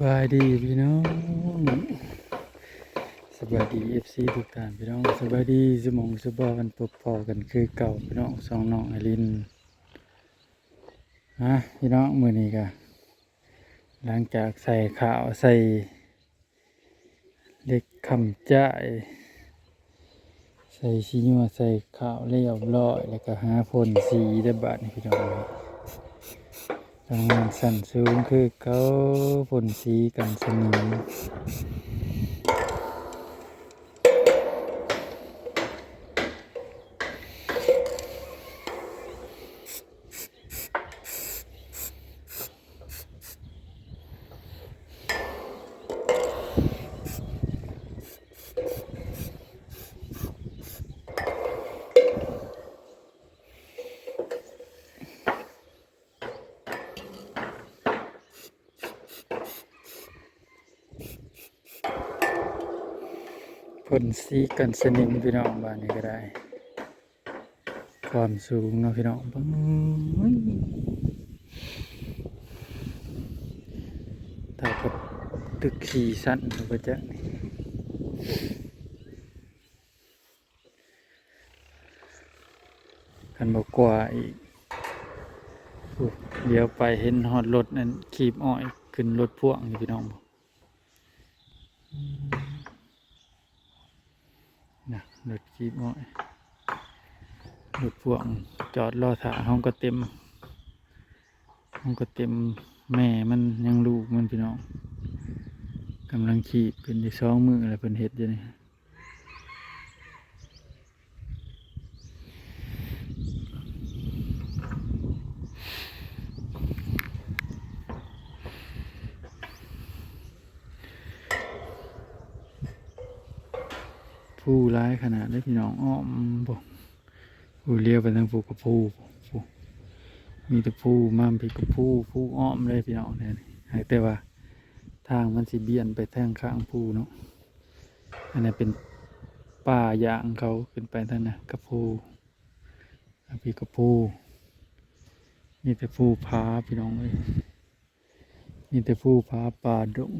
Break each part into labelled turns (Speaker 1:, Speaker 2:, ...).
Speaker 1: บายดีพี่น้องสบายดีFCทุกท่านพี่น้องสบายดีสมองสบอกันพบพอกันคือเก่าพี่น้องสองน้องไอรินพี่น้องมื้อนี้ก็หลังจากใส่ข้าวใส่เล็กคำจ้ายใส่ชีนัวใส่ข้าวเรียบร้อยแล้วก็หาพ่นสีได้บาดนี่พี่น้องทำงานสั่นสูงคือเขาพ่นสีกันสนิมพ่นสีกันสนิมพี่น้องบ้านนี้ก็ได้ความสูงเนาะพี่น้องบังถ้ากับตึกสี่สั้นก็จะกันบอกกว่าอีกเดี๋ยวไปเห็นฮอดรถนั่นขีบอ้อยขึ้นรถพ่วงนี่พี่น้องนะรถขีบอ้อยรถพ่วงจอดรอถ่าห้องก็เต็มแม่มันยังลูกมันพี่น้องกำลังขีบขึ้นในสองมืออะไรเป็นเห็ดอยู่นี่ผู้ร้ายขนาดได้พี่น้องอ้อมบอกผู้เลี้ยวไปทางผู้กับผู้มีแต่ผู้มามพี่กับผู้อ้อมเลยพี่น้องเนี่ยแต่ว่าทางมันสิเบี่ยนไปทางข้างผู้เนาะอันนี้เป็นป่ายางเขาขึ้นไปทางน่ะกับผู้พี่กับผู้มีแต่ผู้พาพี่น้องเลยมีแต่ผู้พาป่าดง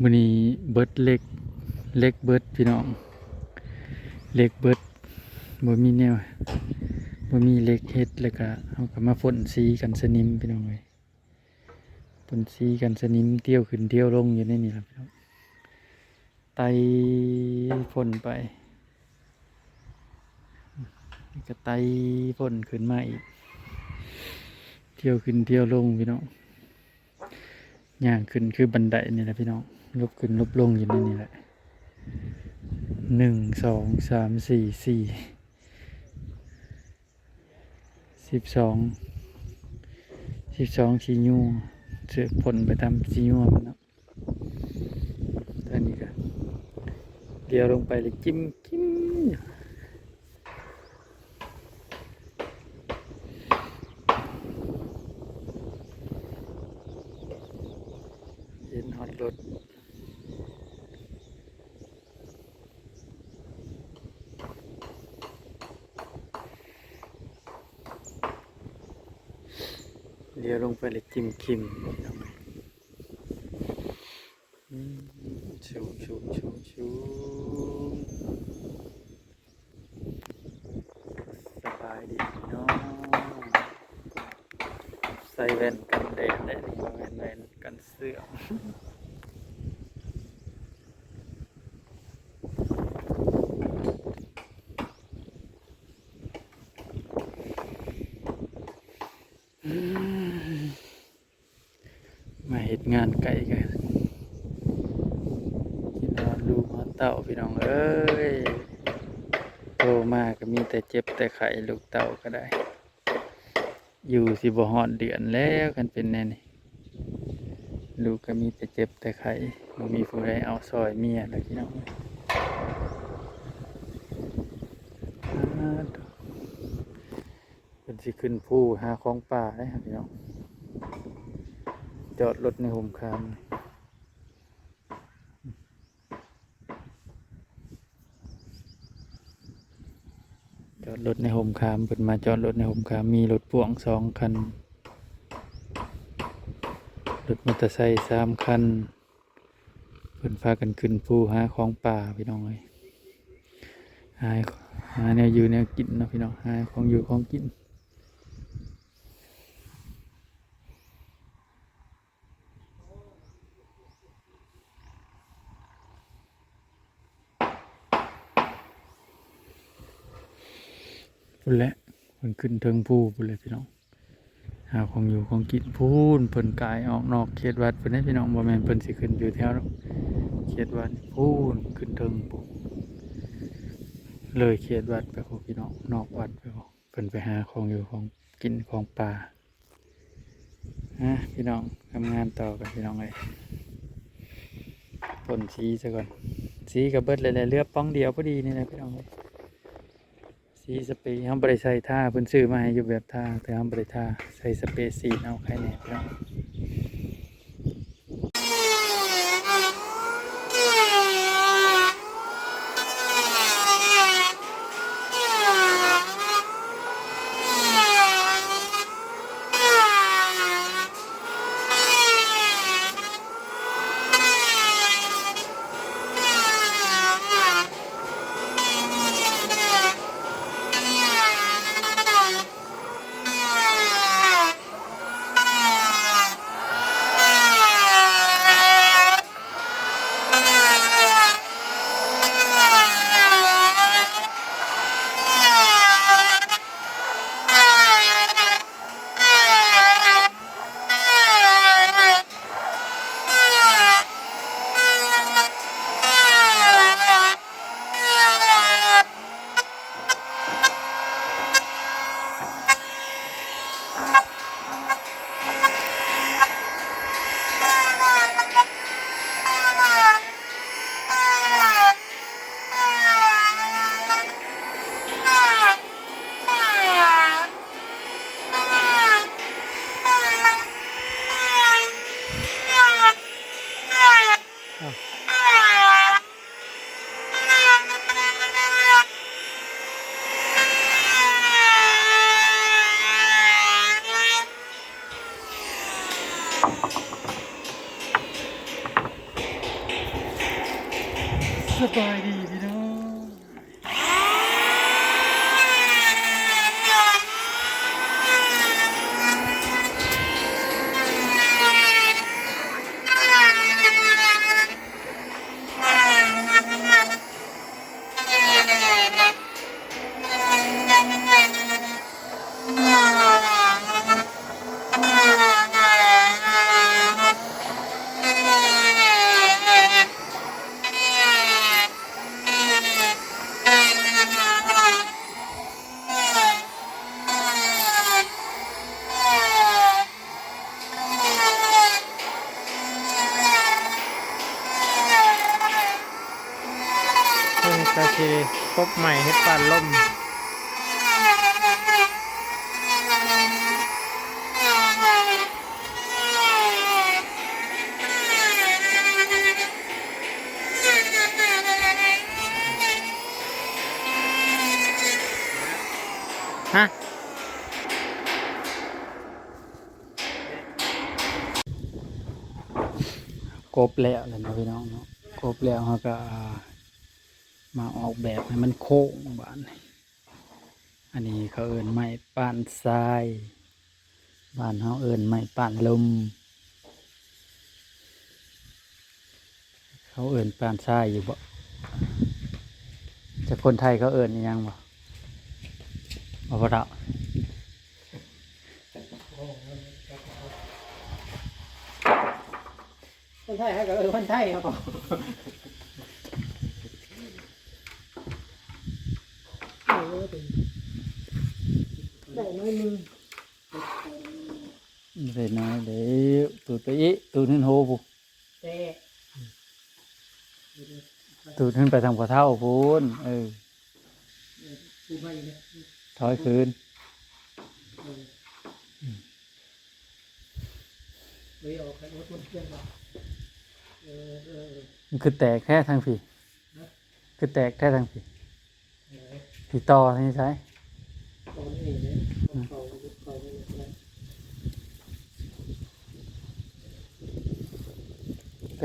Speaker 1: มื้อนี้เบิดเล็กเบิดพี่น้องเล็กเบิดบ่มีแนวบ่มีเล็กเฮ็ดแล้วก็เอาก็มาพ่นสีกันสนิมพี่น้องเอ้ยพ่นสีกันสนิมเที่ยวขึ้นเที่ยวลงอยู่ในนี่ล่ะพี่น้องไต่พ่นไปก็ไต่พ่นขึ้นมาอีกเที่ยวขึ้นเที่ยวลงพี่น้องย่างขึ้นคือบันไดนี่แหละพี่น้องลบขึ้นลบลงอยู่ในนี่แหละ1 2 3 4 12ชีญูเสือกผลไปทำชีญูมันนะตอนนี้ก็เดี๋ยวลงไปเลยจิ้มเห็นฮอตรถเดี๋ยวลงไปเลยจิ้มคิมชูสบายดีเนาะใส่แว่นกันแดดได้ดีกว่าแว่นกันเสื้อมาเห็ดงานไก่กันกินนอนลูกนอนเต่าพี่น้องเอ้ยโตมาก็มีแต่เจ็บแต่ไข้ลูกเต่าก็ได้อยู่สิบ่ฮอดเดือนแล้วกันเป็นแน่นี่ลูกก็มีแต่เจ็บแต่ไข้บ่มีผู้ใดเอาซอยเมียเลยพี่น้องเป็นสิขึ้นผู้หาของป่าได้ครับพี่น้องจอดรถในห่มคาม จอดรถในโฮมคามเพิ่นมาจอดรถในโฮมคามมีรถพ่วง2 คันรถมอเตอร์ไซค์3 คันเพิ่นพากันขึ้นภูหาของป่าพี่น้องเอ้ยหาแนวอยู่แนวกินเนาะพี่น้องหาของอยู่ของกินพุ่นแหละเพิ่นขึ้นเทิงภูพุ่นเลยพี่น้องหาของอยู่ของกินพูนเพิ่นกายออกนอกเขตวัดเพิ่นให้พี่น้องบ่แม่นเพิ่นสิขึ้นอยู่แถวเขตวัดพูนขึ้นเทิงภูเลยเขตวัดไปพวกพี่น้องนอกวัดไปพวกเพิ่นไปหาของอยู่ของกินของป่าพี่น้องทำงานต่อกันพี่น้องเลยพ่นสีซะก่อนสีกับเบิดเลยเลือกป้องเดียวพอดีนี่แหละพี่น้องเลยสีสเปรย์เขาบริใส่ท่าเพิ่นซื้อมาให้อยู่แบบท่าแต่เขาบริท่าใส่สเปรย์สีเอาใครเนี่ยพี่น้องสบายดีพี่น้องเพิ่งจะเชพบใหม่เฮ็ดปานลมฮะกบแล้วเลยนะพี่น้องเนาะกบแล้วเขาก็มาออกแบบให้มันโค้งบ้านอันนี้เขาเอิ้นไม้ป้านทรายบ้านเขาเอิ้นไม้ป้านลมเขาเอิ้นป้านทรายอยู่บ่จะคนไทยเขาเอิ้นอิหยังบ่บ่เท่า
Speaker 2: คนไทยให้กับคนไทยครับผมได้น้อยนึง
Speaker 1: ใส่น้อยเดี๋ยวตูดไปอีตูดขึ้นโหปุ๊
Speaker 2: แต่
Speaker 1: ตูดขึ้นไปทางพะเท่าพูน
Speaker 2: ปูไม่เนี่ย
Speaker 1: ถอยคืน
Speaker 2: เลยออกกันรถมันเพื่อนว่าเออ
Speaker 1: มันคือแตกแค่ทางผีคือแตกแค่ทางผีผีต่อนี่ใช่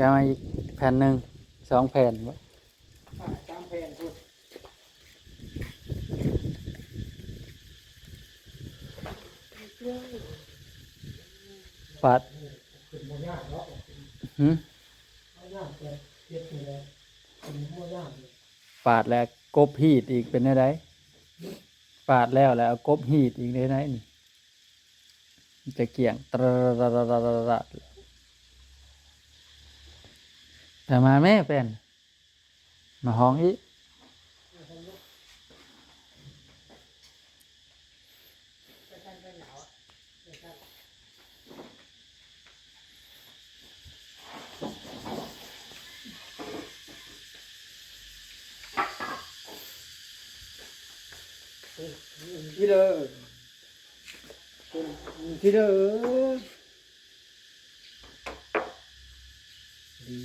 Speaker 1: เอามาอีกแผ่นหนึ่ง2 แผ่นบ่
Speaker 2: ตามแผ่นพูด
Speaker 1: ปาด
Speaker 2: เป็นโมย่าเนาะ
Speaker 1: หึ
Speaker 2: โมย่าเป็นเย็ดนี่แหละเป็นโมย่าเลย
Speaker 1: ปาดแล้วกบฮีดอีกเป็นได้ไดปาดแล้วเอากบฮีดอีกได้ไดนี่มันจะเกี่ยงตรดแต่มาแม่เป็นมาห้องอีก
Speaker 2: ที่เด้อที่เด้อดี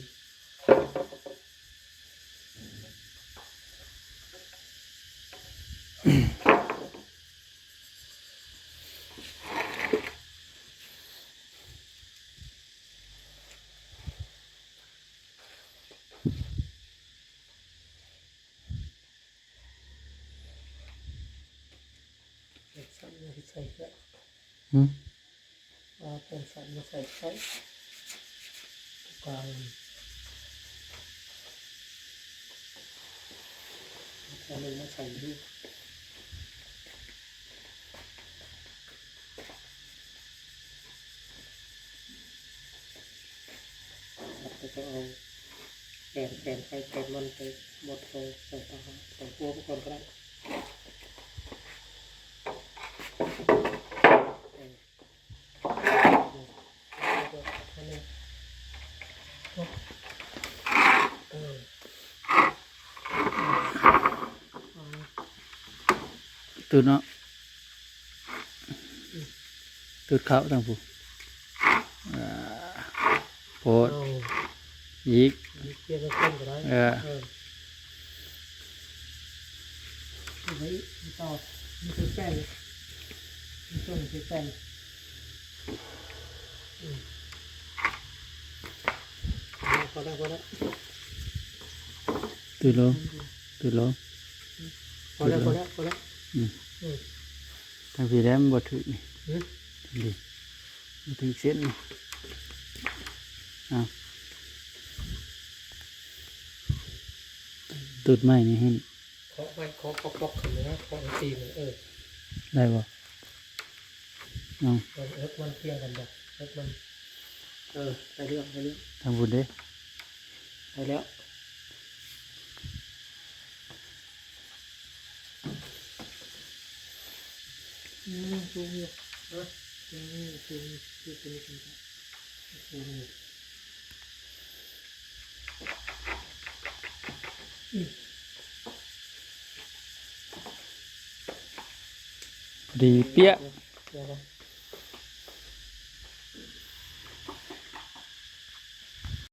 Speaker 2: สั่นมาใส่ก็
Speaker 1: หึ
Speaker 2: เป็นสั่นมาใส่ใส่กลางอันนึงมาใส่ดูแล้วก็เอาแกนไปแกนมันไปหมดไปใส่อาหารใส่พวกก่อนก็ได้
Speaker 1: ตูดเนาะตูดเขาตั้งผู้โพดอีก
Speaker 2: เกี่ยวกับต้นก็ได้เฮ้ยต่อมีคือแป้นมีต้นคือแป้นพอแล้ว
Speaker 1: ตูดโลตูดโล
Speaker 2: พอแล้ว
Speaker 1: ทางพี่แล้วมันบ่ถึกนี่ดิมันถึกเส้นนี่ตูดไม้นี่ให้
Speaker 2: เคาะไปเคาะป๊อกๆขึ้นเลยนะเคาะตีมัน
Speaker 1: ได้บ่น้อง
Speaker 2: มันเที่ยงกันบ่มันได้เรื่อง
Speaker 1: ทางบุญเด้
Speaker 2: ได้แล้วจูงอยู่จูง
Speaker 1: พอดีเปี้ย
Speaker 2: เดี๋ยว